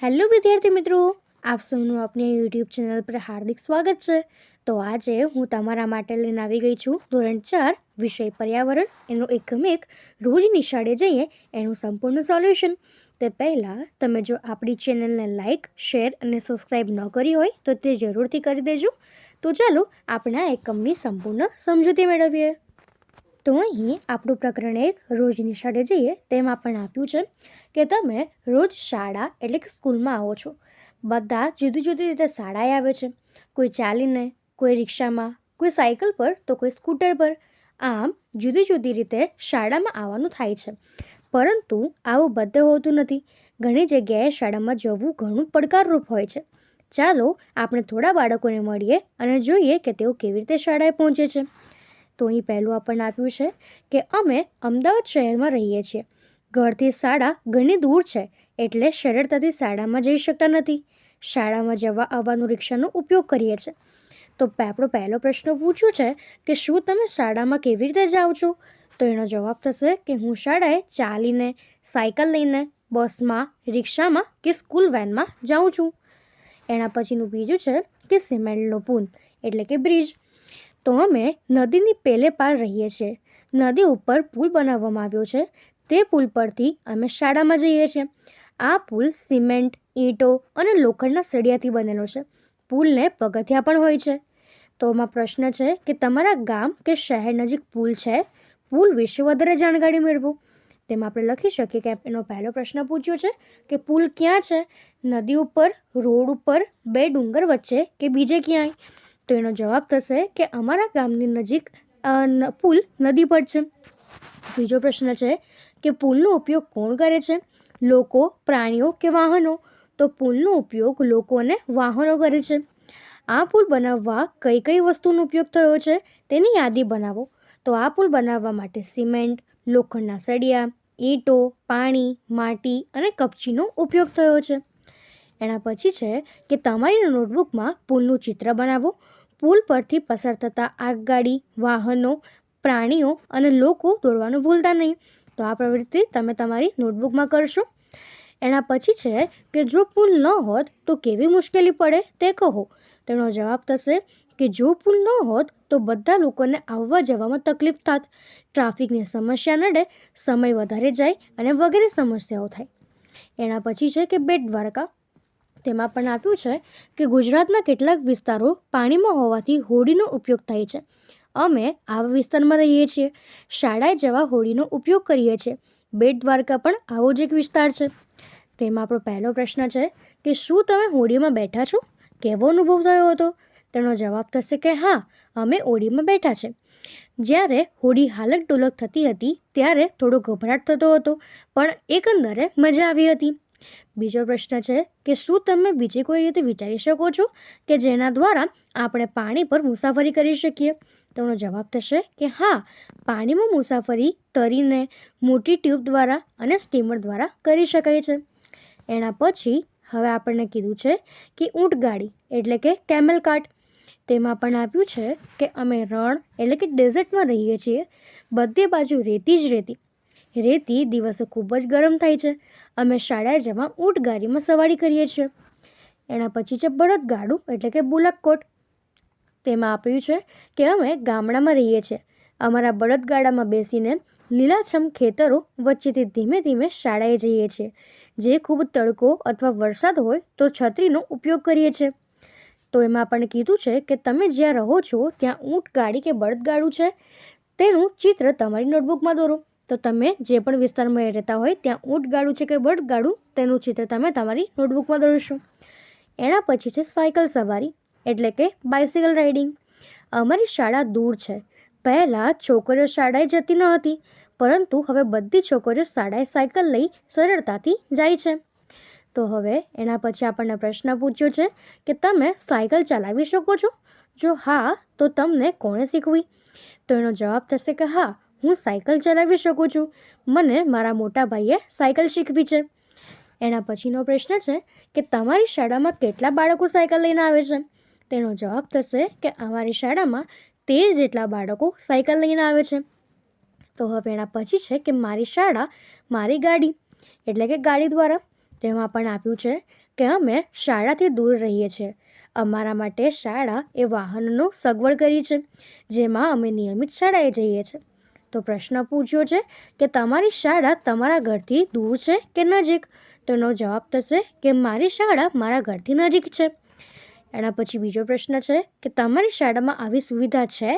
Hello વિદ્યાર્થી મિત્રો, આપ સૌનું આપણી યુટ્યુબ ચેનલ પર હાર્દિક સ્વાગત છે. તો આજે હું તમારા માટે લઈને આવી ગઈ છું ધોરણ 4 વિષય પર્યાવરણ એનો એકમ 1 રોજ નિશાળે જઈએ એનું સંપૂર્ણ સોલ્યુશન. તે પહેલાં તમે જો આપણી ચેનલને લાઇક, શેર અને સબસ્ક્રાઈબ ન કરી હોય તો તે જરૂરથી કરી દેજો. તો ચાલો આપણે આ એકમની સંપૂર્ણ સમજૂતી મેળવીએ. તો અહીં આપણું પ્રકરણ 1 રોજ નિશાળે જઈએ તેમાં પણ આપ્યું છે કે તમે રોજ શાળા એટલે કે સ્કૂલમાં આવો છો. બધા જુદી જુદી રીતે શાળાએ આવે છે. કોઈ ચાલીને, કોઈ રિક્ષામાં, કોઈ સાયકલ પર તો કોઈ સ્કૂટર પર. આમ જુદી જુદી રીતે શાળામાં આવવાનું થાય છે. પરંતુ આવું બધે હોતું નથી. ઘણી જગ્યાએ શાળામાં જવું ઘણું પડકારરૂપ હોય છે. ચાલો આપણે થોડા બાળકોને મળીએ અને જોઈએ કે તેઓ કેવી રીતે શાળાએ પહોંચે છે. તો અહીં પહેલું આપણને આપ્યું છે કે અમે અમદાવાદ શહેરમાં રહીએ છીએ. ઘરથી શાળા ઘણી દૂર છે એટલે સરળતાથી શાળામાં જઈ શકતા નથી. શાળામાં જવા આવવાનું રિક્ષાનો ઉપયોગ કરીએ છીએ. તો આપણો પહેલો પ્રશ્ન પૂછ્યો છે કે શું તમે શાળામાં કેવી રીતે જાઓ છો? તો એનો જવાબ થશે કે હું શાળાએ ચાલીને, સાયકલ લઈને, બસમાં, રિક્ષામાં કે સ્કૂલ વેનમાં જાઉં છું. એના પછીનું બીજું છે કે સિમેન્ટનો પુલ એટલે કે બ્રિજ. તો અમે નદીની પેલે પાર રહીએ છીએ. નદી ઉપર પુલ બનાવવામાં આવ્યો છે. તે પુલ પરથી અમે શાળામાં જઈએ છીએ. આ પુલ સિમેન્ટ, ઈંટો અને લોખંડના સળિયાથી બનેલો છે. પુલને પગથિયા પણ હોય છે. તો આમાં પ્રશ્ન છે કે તમારા ગામ કે શહેર નજીક પુલ છે? પુલ વિશે વધારે જાણકારી મેળવો. તેમાં આપણે લખી શકીએ કે એનો પહેલો પ્રશ્ન પૂછ્યો છે કે પુલ ક્યાં છે? નદી ઉપર, રોડ ઉપર, બે ડુંગર વચ્ચે કે બીજે ક્યાંય? તો એનો જવાબ થશે કે અમારા ગામની નજીક પુલ નદી પર છે. બીજો પ્રશ્ન છે કે પુલનો ઉપયોગ કોણ કરે છે? લોકો, પ્રાણીઓ કે વાહનો? તો પુલનો ઉપયોગ લોકો અને વાહનો કરે છે. આ પુલ બનાવવા કઈ કઈ વસ્તુનો ઉપયોગ થયો છે તેની યાદી બનાવો. તો આ પુલ બનાવવા માટે સિમેન્ટ, લોખંડના સળિયા, ઈંટો, પાણી, માટી અને કપચીનો ઉપયોગ થયો છે. એના પછી છે કે તમારી નોટબુકમાં પુલનું ચિત્ર બનાવો. પુલ પરથી પસાર થતા આગગાડી, વાહનો, પ્રાણીઓ અને લોકો દોરવાનું ભૂલતા નહીં. તો આ પ્રવૃત્તિ તમે તમારી નોટબુકમાં કરશો. એના પછી છે કે જો પુલ ન હોત તો કેવી મુશ્કેલી પડે તે કહો. તેનો જવાબ થશે કે જો પુલ ન હોત તો બધા લોકોને આવવા જવામાં તકલીફ થાત, ટ્રાફિકની સમસ્યા નડે, સમય વધારે જાય અને વગેરે સમસ્યાઓ થાય. એના પછી છે કે બેટ દ્વારકા. તેમાં પણ આપ્યું છે કે ગુજરાતના કેટલાક વિસ્તારો પાણીમાં હોવાથી હોડીનો ઉપયોગ થાય છે. અમે આવા વિસ્તારમાં રહીએ છીએ. શાળાએ જવા હોડીનો ઉપયોગ કરીએ છીએ. બેટ દ્વારકા પણ આવો જ એક વિસ્તાર છે. તેમાં આપણો પહેલો પ્રશ્ન છે કે શું તમે હોડીમાં બેઠા છો? કેવો અનુભવ થયો હતો? તેનો જવાબ થશે કે હા, અમે હોડીમાં બેઠા છે. જ્યારે હોડી હાલક ડોલક થતી હતી ત્યારે થોડો ગભરાટ થતો હતો, પણ એકંદરે મજા આવી હતી. બીજો પ્રશ્ન છે કે શું તમે બીજી કોઈ રીતે વિચારી શકો છો કે જેના દ્વારા આપણે પાણી પર મુસાફરી કરી શકીએ? તેનો જવાબ થશે કે હા, પાણીમાં મુસાફરી તરીને, મોટી ટ્યુબ દ્વારા અને સ્ટીમર દ્વારા કરી શકાય છે. એના પછી હવે આપણને કીધું છે કે ઊંટગાડી એટલે કે કેમલ કાર્ટ. તેમાં પણ આપ્યું છે કે અમે રણ એટલે કે ડેઝર્ટમાં રહીએ છીએ. બધી બાજુ રેતી જ રેતી. રેતી દિવસે ખૂબ જ ગરમ થાય છે. અમે શાળાએ જવા ઊંટગાડીમાં સવારી કરીએ છીએ. એના પછી છે બળદગાડું એટલે કે બુલક કોટ. તેમાં આપ્યું છે કે અમે ગામડામાં રહીએ છીએ. અમારા બળદગાડામાં બેસીને લીલાછમ ખેતરો વચ્ચેથી ધીમે ધીમે શાળાએ જઈએ છીએ. જે ખૂબ તડકો અથવા વરસાદ હોય તો છત્રીનો ઉપયોગ કરીએ છીએ. તો એમાં આપણને કીધું છે કે તમે જ્યાં રહો છો ત્યાં ઊંટગાડી કે બળદગાડું છે તેનું ચિત્ર તમારી નોટબુકમાં દોરો. તો તમે જે પણ વિસ્તારમાં રહેતા હોય ત્યાં ઊંટગાડું છે કે બળદગાડું તેનું ચિત્ર તમે તમારી નોટબુકમાં દોરશો. એના પછી છે સાયકલ સવારી એટલે કે બાઇસિકલ રાઇડિંગ. અમારી શાળા દૂર છે. પહેલાં છોકરીઓ શાળાએ જતી ન હતી, પરંતુ હવે બધી છોકરીઓ શાળાએ સાયકલ લઈ સરળતાથી જાય છે. તો હવે એના પછી આપણને પ્રશ્ન પૂછ્યો છે કે તમે સાયકલ ચલાવી શકો છો? જો હા, તો તમને કોણે શીખવી? તો એનો જવાબ થશે કે હા, હું સાયકલ ચલાવી શકું છું. મને મારા મોટા ભાઈએ સાયકલ શીખવી છે. એના પછીનો પ્રશ્ન છે કે તમારી શાળામાં કેટલા બાળકો સાયકલ લઈને આવે છે? તેનો જવાબ થશે કે અમારી શાળામાં 13 જેટલા બાળકો સાયકલ લઈને આવે છે. તો હવે એના પછી છે કે મારી શાળા મારી ગાડી એટલે કે ગાડી દ્વારા. તેમાં પણ આપ્યું છે કે અમે શાળાથી દૂર રહીએ છીએ. અમારા માટે શાળા એ વાહનનો સગવડ કરી છે, જેમાં અમે નિયમિત શાળાએ જઈએ છીએ. તો પ્રશ્ન પૂછ્યો છે કે તમારી શાળા તમારા ઘરથી દૂર છે કે નજીક? તો એનો જવાબ થશે કે મારી શાળા મારા ઘરથી નજીક છે. એના પછી બીજો પ્રશ્ન છે કે તમારી શાળામાં આવી સુવિધા છે?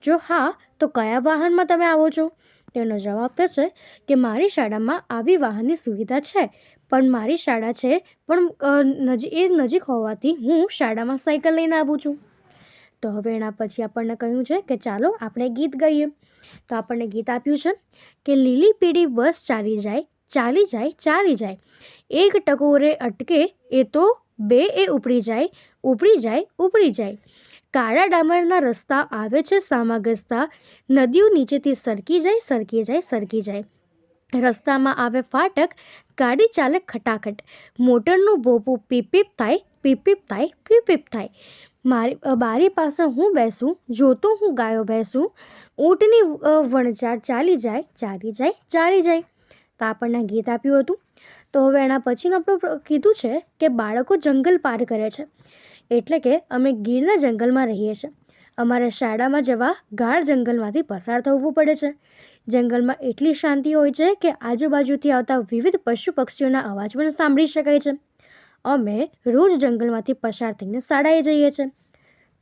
જો હા, તો કયા વાહનમાં તમે આવો છો? તેનો જવાબ થશે કે મારી શાળામાં આવી વાહનની સુવિધા છે, પણ મારી શાળા છે પણ એ નજીક હોવાથી હું શાળામાં સાયકલ લઈને આવું છું. તો હવે એના પછી આપણને કહ્યું છે કે ચાલો આપણે ગીત ગાઈએ. તો આપણને ગીત આપ્યું છે કે લીલી પીળી બસ ચાલી જાય, ચાલી જાય, ચાલી જાય, એક ટકોરે અટકે એ તો બે એ ઉપડી જાય, ઉપડી જાય, ઉપડી જાય. કાળા ડામરના રસ્તા આવે છે સામા ગસ્તા, નદીઓ નીચેથી સરકી જાય, સરકી જાય, સરકી જાય. રસ્તામાં આવે ફાટક, ગાડી ચાલે ખટાખટ, મોટરનું ભોપું પીપ પીપ થાય, પીપ પીપ થાય, પીપ પીપ થાય. બારી પાસે હું બેસું, જોતો હું ગાયો ભેંસું, ઊંટની વણચાર ચાલી જાય, ચાલી જાય, ચાલી જાય. તો આપણને ગીત આપ્યું હતું. તો હવે એના પછીનું આપણું કીધું છે કે બાળકો જંગલ પાર કરે છે. એટલે કે અમે ગીરના જંગલમાં રહીએ છીએ. અમારે શાળામાં જવા ગાઢ જંગલમાંથી પસાર થવું પડે છે. જંગલમાં એટલી શાંતિ હોય છે કે આજુબાજુથી આવતા વિવિધ પશુ પક્ષીઓના અવાજ પણ સાંભળી શકાય છે. અમે રોજ જંગલમાંથી પસાર થઈને શાળાએ જઈએ છીએ.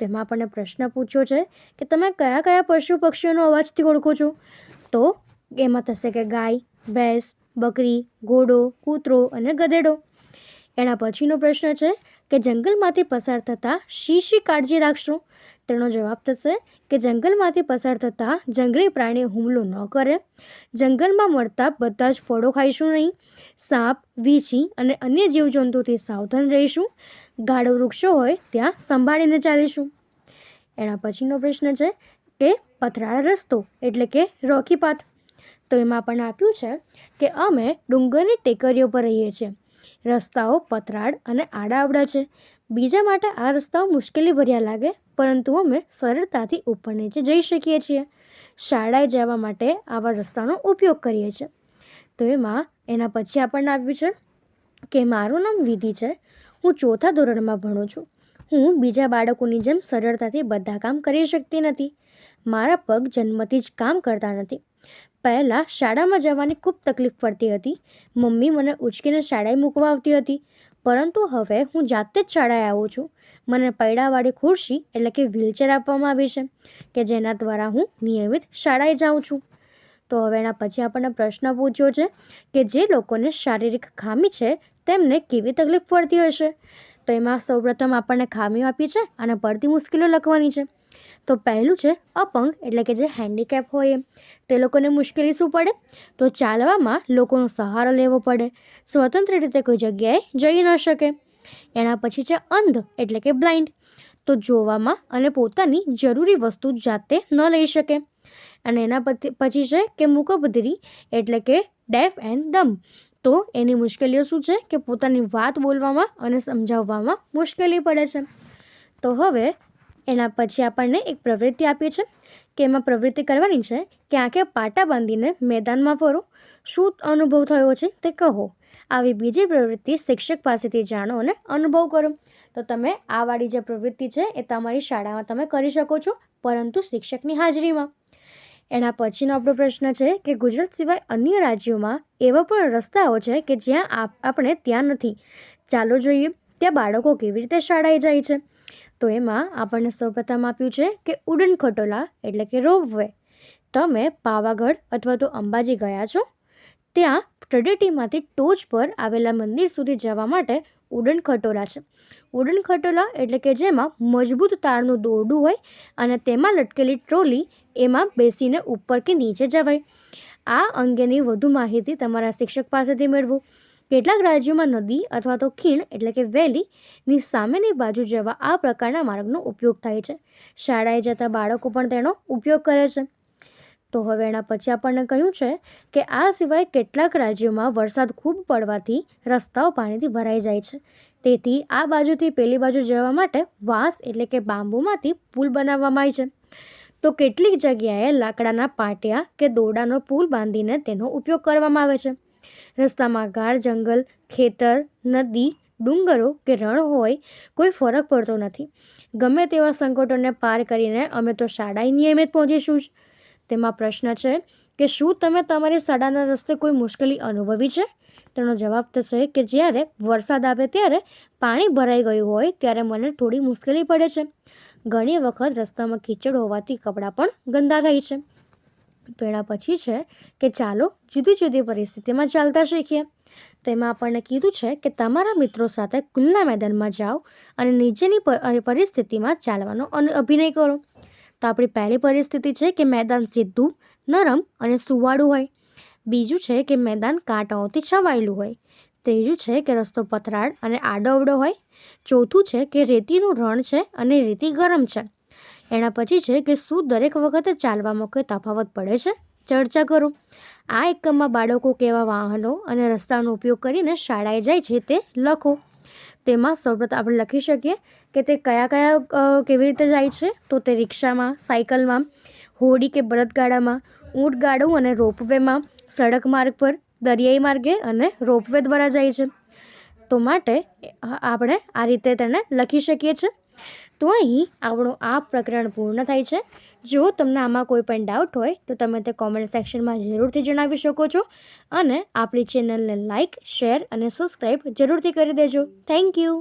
તેમાં આપણને પ્રશ્ન પૂછ્યો છે કે તમે કયા કયા પશુ પક્ષીઓનો અવાજથી ઓળખો છો? તો એમાં થશે કે ગાય, ભેંસ, બકરી, ઘોડો, કૂતરો અને ગધેડો. એના પછીનો પ્રશ્ન છે કે જંગલમાંથી પસાર થતાં શી કાળજી રાખશો? તેનો જવાબ થશે કે જંગલમાંથી પસાર થતાં જંગલી પ્રાણીઓ હુમલો ન કરે, જંગલમાં મળતા બધા જ ફળો ખાઈશું નહીં, સાપ, વીંછી અને અન્ય જીવજંતુથી સાવધાન રહીશું, ગાઢ વૃક્ષો હોય ત્યાં સંભાળીને ચાલીશું. એના પછીનો પ્રશ્ન છે કે પથરાળ રસ્તો એટલે કે રોકી પાથ. તો એમાં આપણને આપ્યું છે કે અમે ડુંગરની ટેકરીઓ પર રહીએ છીએ. રસ્તાઓ પથરાળ અને આડાઅવડા છે. બીજા માટે આ રસ્તાઓ મુશ્કેલી ભર્યા લાગે, પરંતુ અમે સરળતાથી ઉપર નીચે જઈ શકીએ છીએ. શાળાએ જવા માટે આવા રસ્તાનો ઉપયોગ કરીએ છીએ. તો એના પછી આપણને આપ્યું છે કે મારું નામ વિધિ છે, હું 4થા ધોરણમાં ભણું છું. હું બીજા બાળકોની જેમ સરળતાથી બધા કામ કરી શકતી નથી. મારા પગ જન્મથી જ કામ કરતા નથી. પહેલાં શાળામાં જવાની ખૂબ તકલીફ પડતી હતી. મમ્મી મને ઉચકીને શાળાએ મૂકવા આવતી હતી, પરંતુ હવે હું જાતે જ શાળાએ આવું છું. મને પૈડાવાળી ખુરશી એટલે કે વ્હીલચેર આપવામાં આવી છે કે જેના દ્વારા હું નિયમિત શાળાએ જાઉં છું. તો હવે એના પછી આપણને પ્રશ્ન પૂછ્યો છે કે જે લોકોને શારીરિક ખામી છે તેમને કેવી તકલીફ પડતી હશે? તો એમાં સૌપ્રથમ આપણને ખામીઓ આપી છે અને પડતી મુશ્કેલીઓ લખવાની છે. તો પહેલું છે અપંગ એટલે કે જે હેન્ડીકેપ હોય તે લોકોને મુશ્કેલી શું પડે? તો ચાલવામાં લોકોનો સહારો લેવો પડે, સ્વતંત્ર રીતે કોઈ જગ્યાએ જઈ ન શકે. એના પછી છે અંધ એટલે કે બ્લાઇન્ડ, તો જોવામાં અને પોતાની જરૂરી વસ્તુ જાતે ન લઈ શકે. અને એના પછી છે કે મૂકબધિરી એટલે કે ડેફ એન્ડ ડમ્બ, તો એની મુશ્કેલીઓ શું છે કે પોતાની વાત બોલવામાં અને સમજાવવામાં મુશ્કેલી પડે છે. તો હવે એના પછી આપણને એક પ્રવૃત્તિ આપી છે કે એમાં પ્રવૃત્તિ કરવાની છે કે આંખે પાટા બાંધીને મેદાનમાં ફરો, શું અનુભવ થયો છે તે કહો. આવી બીજી પ્રવૃત્તિ શિક્ષક પાસેથી જાણો અને અનુભવ કરો. તો તમે આ વાળી જે પ્રવૃત્તિ છે એ તમારી શાળામાં તમે કરી શકો છો, પરંતુ શિક્ષકની હાજરીમાં. એના પછીનો આપણો પ્રશ્ન છે કે ગુજરાત સિવાય અન્ય રાજ્યોમાં એવા પણ રસ્તાઓ છે કે જ્યાં આપણે ત્યાં નથી. ચાલો જોઈએ ત્યાં બાળકો કેવી રીતે શાળાએ જાય છે. તો એમાં આપણને સૌપ્રથમ આપ્યું છે કે ઉડન ખટોલા એટલે કે રોપવે. તમે પાવાગઢ અથવા તો અંબાજી ગયા છો? ત્યાં તળેટીમાંથી ટોચ પર આવેલા મંદિર સુધી જવા માટે ઉડન ખટોલા છે. ઉડન ખટોલા એટલે કે જેમાં મજબૂત તારનું દોરડું હોય અને તેમાં લટકેલી ટ્રોલી, એમાં બેસીને ઉપર કે નીચે જવાય. આ અંગેની વધુ માહિતી તમારા શિક્ષક પાસેથી મેળવો. કેટલાક રાજ્યોમાં નદી અથવા તો ખીણ એટલે કે વેલીની સામેની બાજુ જવા આ પ્રકારના માર્ગનો ઉપયોગ થાય છે. શાળાએ જતા બાળકો પણ તેનો ઉપયોગ કરે છે. તો હવે એના પછી આપણને કહ્યું છે કે આ સિવાય કેટલાક રાજ્યોમાં વરસાદ ખૂબ પડવાથી રસ્તાઓ પાણીથી ભરાઈ જાય છે. તેથી આ બાજુથી પેલી બાજુ જવા માટે વાંસ એટલે કે બાંબુમાંથી પુલ બનાવવામાં આવે છે. તો કેટલીક જગ્યાએ લાકડાના પાટિયા કે દોરડાનો પુલ બાંધીને તેનો ઉપયોગ કરવામાં આવે છે. રસ્તામાં ગાઢ જંગલ, ખેતર, નદી, ડુંગરો કે રણ હોય, કોઈ ફરક પડતો નથી. ગમે તેવા સંકટોને પાર કરીને અમે તો શાળાએ નિયમિત પહોંચીશું જ. તેમાં પ્રશ્ન છે કે શું તમે તમારી શાળાના રસ્તે કોઈ મુશ્કેલી અનુભવી છે? તેનો જવાબ થશે કે જ્યારે વરસાદ આવે ત્યારે પાણી ભરાઈ ગયું હોય ત્યારે મને થોડી મુશ્કેલી પડે છે. ઘણી વખત રસ્તામાં કીચડ હોવાથી કપડાં પણ ગંદા થાય છે. તો એના પછી છે કે ચાલો જુદી જુદી પરિસ્થિતિમાં ચાલતા શીખીએ. તેમાં આપણને કીધું છે કે તમારા મિત્રો સાથે ખુલ્લા મેદાનમાં જાઓ અને નીચેની પરિસ્થિતિમાં ચાલવાનો અભિનય કરો. તો આપણી પહેલી પરિસ્થિતિ છે કે મેદાન સીધું, નરમ અને સુવાળું હોય. બીજું છે કે મેદાન કાંટાઓથી છવાયેલું હોય. ત્રીજું છે કે રસ્તો પથરાળ અને આડોઅવળો હોય. ચોથું છે કે રેતીનું રણ છે અને રેતી ગરમ છે. એના પછી છે કે શું દરેક વખતે ચાલવામાં કોઈ તફાવત પડે છે? ચર્ચા કરો. આ એકમમાં બાળકો કેવા વાહનો અને રસ્તાનો ઉપયોગ કરીને શાળાએ જાય છે તે લખો. તેમાં સૌપ્રથમ આપણે લખી શકીએ કે તે કયા કેવી રીતે જાય છે. તો તે રિક્ષામાં, સાયકલમાં, હોડી કે બળદગાડામાં, ઊંટગાડું અને રોપવેમાં, સડક માર્ગ પર, દરિયાઈ માર્ગે અને રોપવે દ્વારા જાય છે. તો માટે આપણે આ રીતે તેને લખી શકીએ છીએ. તો અહીં આપણું આ પ્રકરણ પૂર્ણ થાય છે. જો તમને આમાં કોઈ પણ ડાઉટ હોય તો તમે તે કોમેન્ટ સેક્શનમાં જરૂરથી જણાવી શકો છો અને આપણી ચેનલને લાઇક, શેર અને સબસ્ક્રાઈબ જરૂરથી કરી દેજો. Thank you.